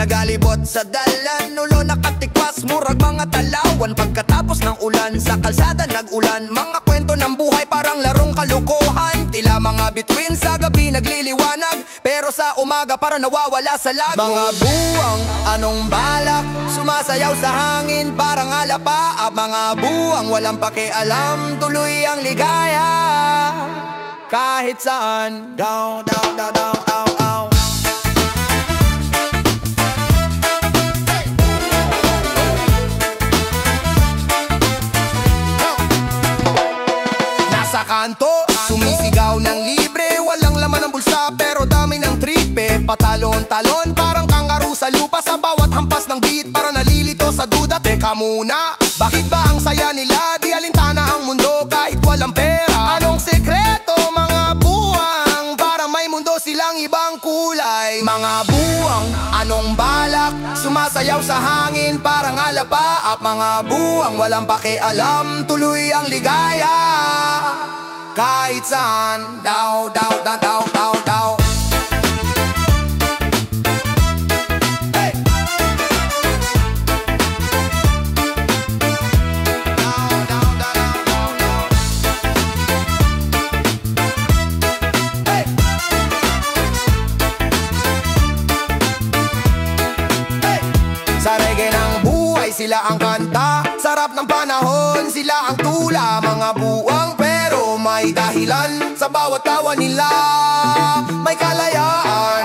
nagalibot sa dalan, ulo nakatikwas, murag mga talawan. Pagkatapos ng ulan, sa kalsada nag-ulan. Mga kwento ng buhay parang larong kalukuhan. Tila mga bituin sa gabi nagliliwanag, pero sa umaga parang nawawala sa lago. Mga buwang anong balak, sumasayaw sa hangin parang alapa. Mga buwang walang pakialam, tuloy ang ligaya kahit saan. Down, down, down, down, down, down. Nasa kanto, sumisigaw ng libre. Walang laman ng bulsa pero dami ng tripe. Patalon-talon parang kangaroo sa lupa. Sa bawat hampas ng beat para nalilito sa duda. Teka muna, bakit ba ang saya nila? Di alintana ang mundo kahit walang pera. Anong sekreto mga buwang? Para may mundo silang ibang kulay. Mga buwang, anong balak? Sumasayaw sa hangin parang alapa. At mga buwang walang pakialam, tuloy ang ligaya kahit saan. Daw, daw, daw, daw, daw, daw. Sa reggae ng buhay sila ang kanta, sarap ng panahon sila ang tula. Mga buwang pero may dahilan, sa bawat tawa nila may kalayaan.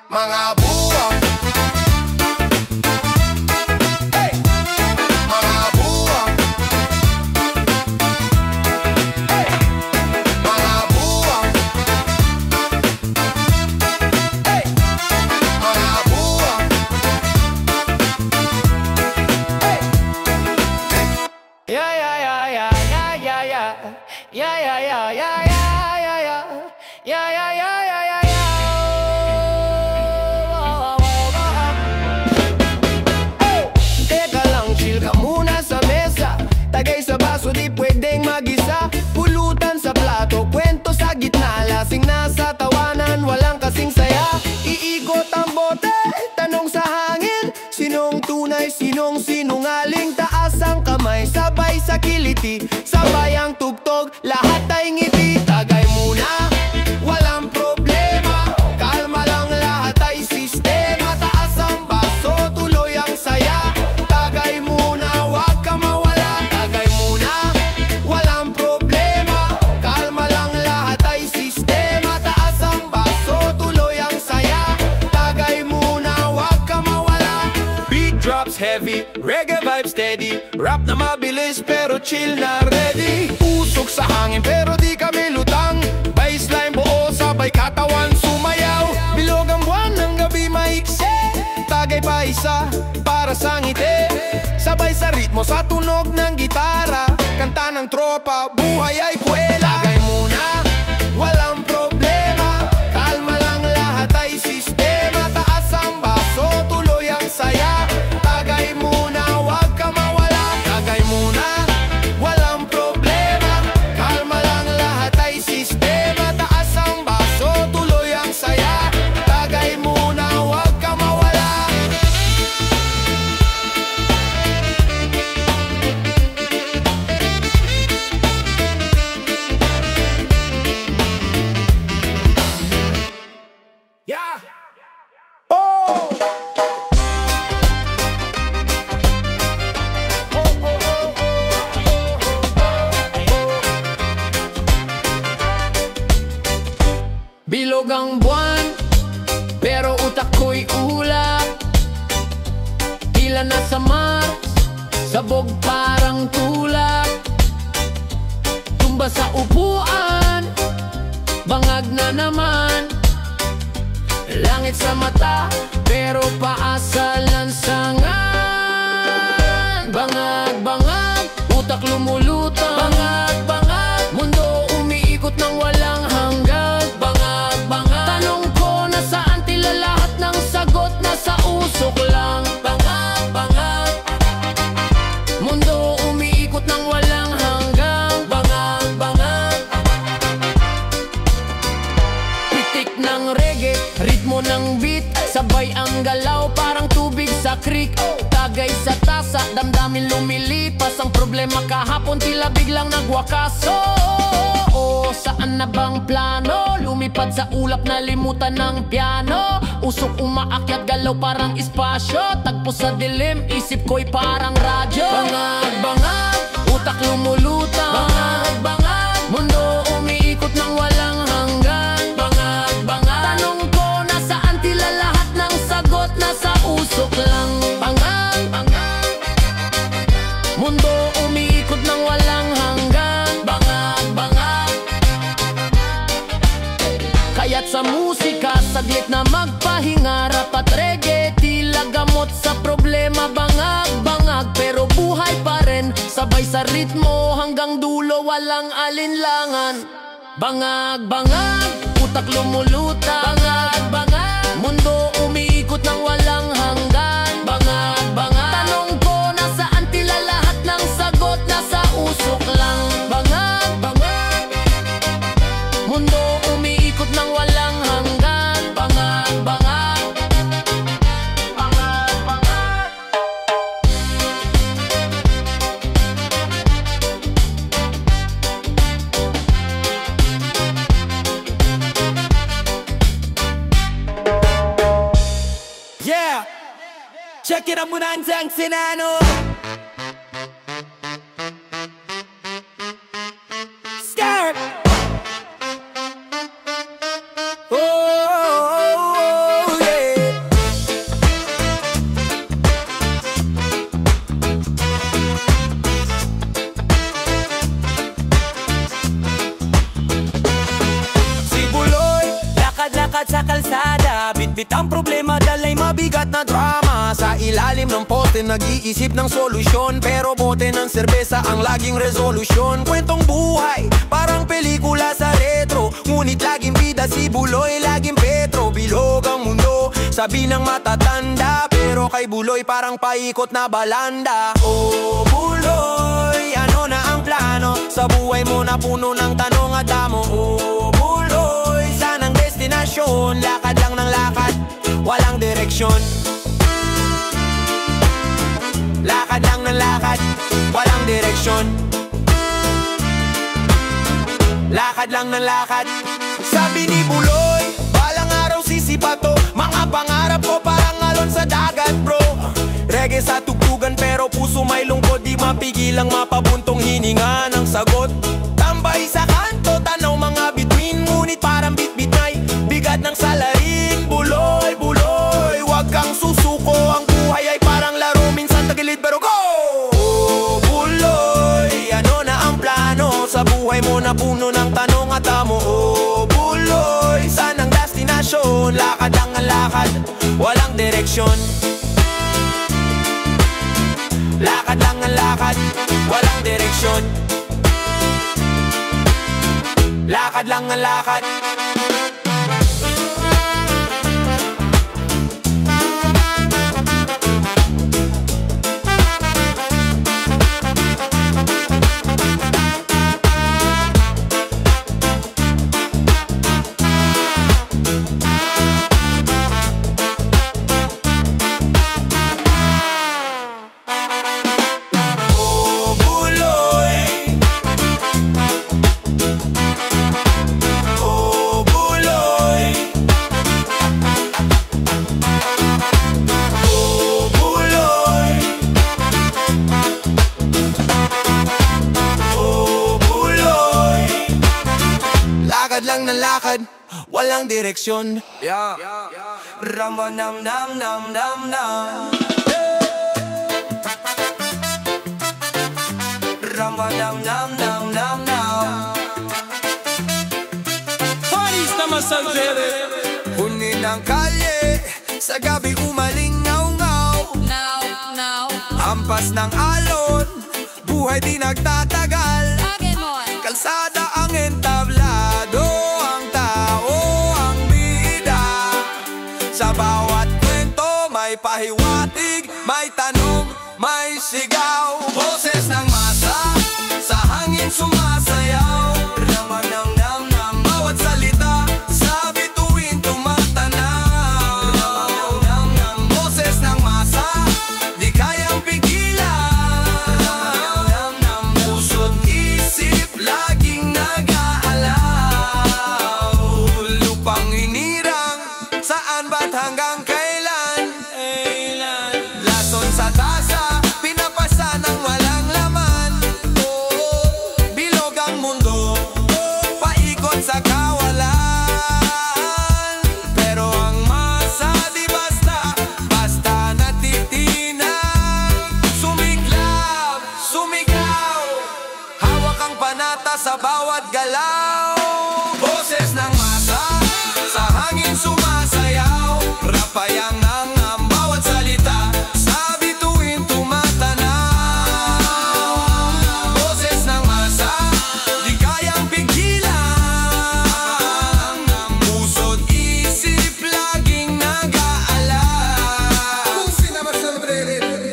Mga buwang, hey! Mga buwang, hey! Mga buwang, hey! Mga buwang, hey! Yeah, yeah, yeah, yeah, yeah, yeah, yeah. Yeah, yeah, yeah, yeah, yeah, yeah, yeah. Yeah, yeah, yeah, yeah, yeah, yeah. Hey! Teka lang, chill ka muna sa mesa. Tagay sa baso, di pwedeng mag-isa. Pulutan sa plato, kwento sa gitna. Lasing na sa tawanan, walang kasing saya. Iikot ang bote, tanong sa hangin. Sinong tunay, sinong sinungaling? Taas ang kamay, sabay sa kiliti. Sabay ang tugtog, lahat ay ngiti. Tagay muna, walang problema. Kalma lang, lahat ay sistema. Taas ang baso, tuloy ang saya. Tagay muna, wag ka mawala. Tagay muna, walang problema. Kalma lang, lahat ay sistema. Taas ang baso, tuloy ang saya. Tagay muna, wag ka mawala. Beat drops heavy, reggae vibe steady. Rap na mabilis pero chill na ready. Usok sa hangin pero di kami lutang. Baseline buo sabay katawan sumayaw. Bilog ang buwan ng gabi maiksi. Tagay pa isa para sa ngiti. Sabay sa ritmo sa tunog ng gitara. Kanta ng tropa, buhay ay puwela. Tagay muna, walang problema. Kalma lang, lahat ay sistema. Taas ang baso, tuloy ang saya. Tagay muna, wag ka mawala. Tagay muna, walang problema. Kalma lang, lahat ay sistema. Taas ang baso, tuloy ang saya. Tagay muna, wag ka mawala. Yeah! Oh! Bilog ang buwan, pero utak ko'y ulap. Tila nasa Mars, sabog parang tulak. Tumba sa upuan, bangag na naman. Langit sa mata, pero paa sa lansangan. Bangag, bangag, utak lumulutang. Bangag, bangag, mundo umiikot ng walang hanggan. Bangag, bangag, tanong ko nasaan tila lahat ng sagot. Nasa usok lang. Bangag, bangag, mundo umiikot ng walang hanggan. Bangag, bangag, pitik ng reggae, ritmo ng beat. Sabay problema kahapon tila biglang nagwakas. Saan na bang plano? Lumipad sa ulap, nalimutan ng piano. Usok umaakyat, galaw parang espasyo. Tagpo sa dilim, isip ko'y parang radyo. Bangag-bangag, utak lumulutang. Bangag-bangag, mundo umiikot ng walang hanggan. Bangag-bangag, tanong ko nasaan tila lahat ng sagot. Nasa usok lang. Bangag-bangag, mundo umiikot ng walang hanggan. Bangag-bangag, kaya't sa musika saglit na magpahinga. Rap at reggae, tila gamot sa problema. Bangag-bangag, pero buhay pa rin. Sabay sa ritmo hanggang dulo, walang alinlangan. Bangag-bangag, utak lumulutang. Bangag-bangag, mundo umiikot ng walang hanggan. Bangag-bangag, tanong ko nasaan tila lahat ng sagot. Nasa usok lang. Bangag-bangag, mundo umiikot ng walang hanggan. Bangag-bangag, bangag-bangag. Yeah! Check it out muna ang Sinano. Start! Oh, yeah! Si Buloy, lakad-lakad sa kalsada. Bit-bit ang problema, dalay mabigat na drama. Sa ilalim ng poste, nag-iisip ng solusyon. Pero bote ng serbesa ang laging resolusyon. Kwentong buhay, parang pelikula sa retro. Ngunit laging bida si Buloy, laging Petro. Bilog ang mundo, sabi ng matatanda. Pero kay Buloy parang paikot na balanda. Oh Buloy, ano na ang plano? Sa buhay mo na puno ng tanong at damo. Oh Buloy, saan ang destinasyon? Lakad lang ng lakad, walang direksyon. Lakad lang ng lakad, walang direksyon. Lakad lang ng lakad. Sabi ni Buloy, balang araw sisipato. Mga pangarap ko parang alon sa dagat bro. Reggae sa tugtugan pero puso may lungkot. Di mapigilang mapabuntong hininga ng sagot. Tambay sa kanto, tanaw mga bituin. Ngunit parang bit-bit ay bigat ng salarin. Buloy, Buloy, wag kang susuko. Ang buhay ay parang laro, minsan tagilid pero go! Oh Buloy, ano na ang plano? Sa buhay mo na puno ng tanong at damo. Oh Buloy, saan ang destinasyon? Lakad lang ang lakad, walang direksyon. Lakad lang ang lakad, walang direksyon. Lakad lang ang lakad. Lakad lang ng lakad, walang direksyon. Rama nam nam nam nam nam. Rama nam nam nam nam nam. Paris naman sa zere. Punin ang kalye, sa gabi umalingaw-ngaw. Ampas ng alon, buhay di nagtatagal. Kalsada ang entablado, ang tao ang bida. Sa bawat kwento may pahiwatig, may tanong, may sigaw. Boses ng masa, sa hangin sumasayaw. Rama nam nam nam, bawat salita, sa bituin tumatanaw. Rama nam nam, boses ng masa, di kayang pigilan. Rama nam nam, panata sa bawat galaw. Boses ng masa, sa hangin sumasayaw. Rapayang ng bawat salita, sa bituin tumatanaw. Boses ng masa, di kayang pigilan. Puso't isip laging nag-aalala.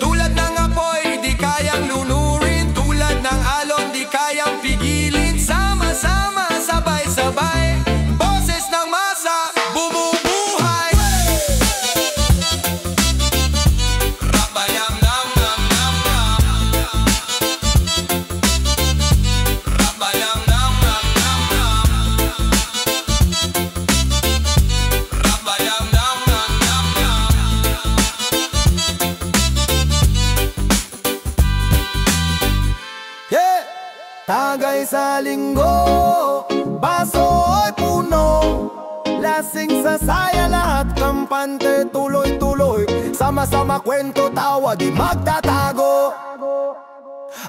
Tulad ng apoy, di kayang lunurin. Tulad ng alon, di kayang pigilin. Sama-sama, sabay-sabay, boses ng masa, bumubuhay. Rapayam nam nam nam nam. Rapayam nam nam nam nam. Rapayam nam nam nam nam. Yeah! Tagay sa linggo, baso ay puno. Lasing sa saya, lahat kampante, tuloy-tuloy. Sama-sama kwento, tawa, di magtatago.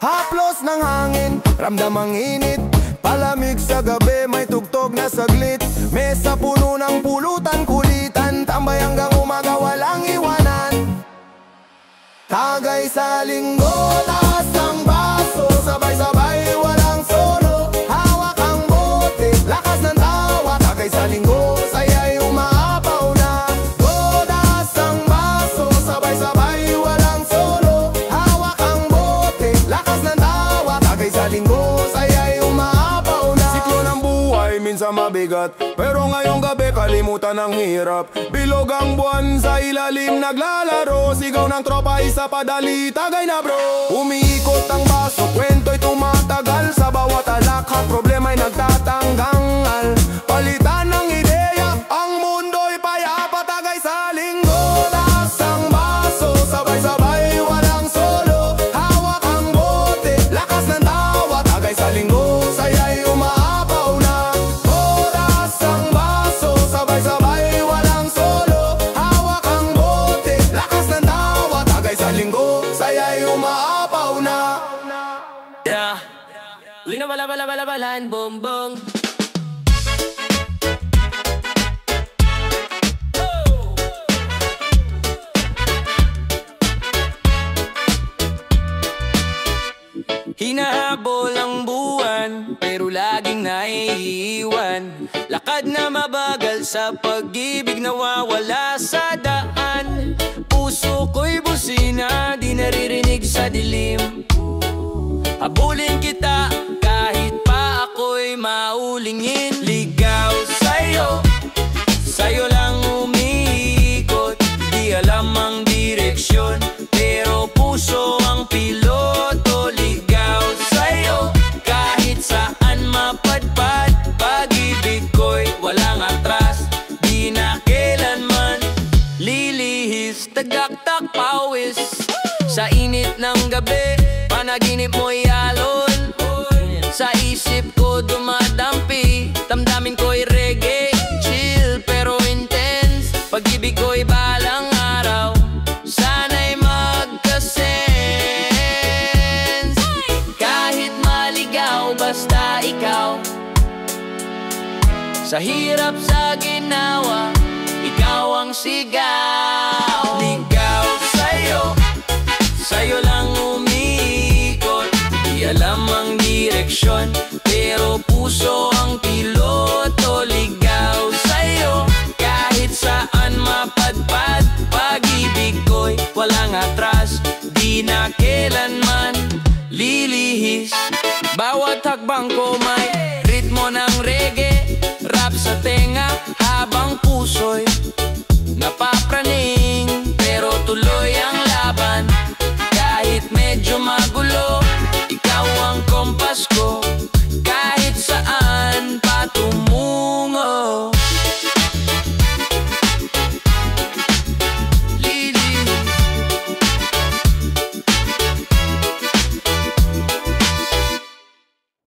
Haplos ng hangin, ramdam ang init. Palamig sa gabi, may tugtog na saglit. Mesa puno ng pulutan, kulitan. Tambay hanggang umaga, walang iwanan. Tagay sa linggo, taas ng baso. Sabay-sabay, walang solo. Hawak ang bote, lakas ng tawa. Tagay sa linggo, saya'y umaapaw na. Taas ang baso, sabay-sabay, walang solo. Hawak ang bote, lakas ng tawa. Tagay sa linggo, saya'y umaapaw na. Siklo ng buhay, minsan mabigat, pero ngayong gabi kalimutan ang hirap. Bilog ang buwan sa ilalim naglalaro. Sigaw ng tropa, isa padali, tagay na bro. Umiikot ang baso, kwento'y tumatagal. Sa bawat alakha, problema'y nagtatanggal. Palitan ng ideya, ang mundo'y payapa. Tagay sa linggo, taas ang baso. Sabay-sabay, walang solo. Hawak ang bote, lakas ng tawa. Tagay sa linggo, saya'y umaapaw na. Taas ang baso, sabay-sabay, walang solo. Hawak ang bote, lakas ng tawa. Tagay sa linggo, saya'y umaapaw na. Yeah. Uy na bala-bala-bala-balan, boom-boom. Hinahabol ang buwan, pero laging naiiwan. Lakad na mabagal sa pag-ibig, nawawala sa daan. Puso ko'y busina, di naririnig sa dilim. Habulin kita, kahit pa ako'y maulingin. Ligaw sa'yo, sa'yo lang umiikot. Di alam ang direksyon, pero puso ang piloto. Ligaw sa'yo, kahit saan mapadpad. Pag-ibig ko'y walang atras, di na kailanman lilihis. Tagaktak pawis sa init ng gabi, panaginip mo'y alon. Sa isip ko dumadampi, damdamin ko'y reggae. Chill pero intense, pag-ibig ko'y balang araw. Sana'y magka-sense. Kahit maligaw, basta ikaw. Sa hirap, sa ginawa, ikaw ang sigaw. Ligaw sa'yo, sa'yo lang umiikot. Di alam ang direksyon, pero puso ang piloto. Ligaw sa'yo, kahit saan mapadpad. Pag-ibig ko'y walang atras, di na kailanman lilihis. Bawat hakbang ko may ritmo ng reggae. Rap sa tenga,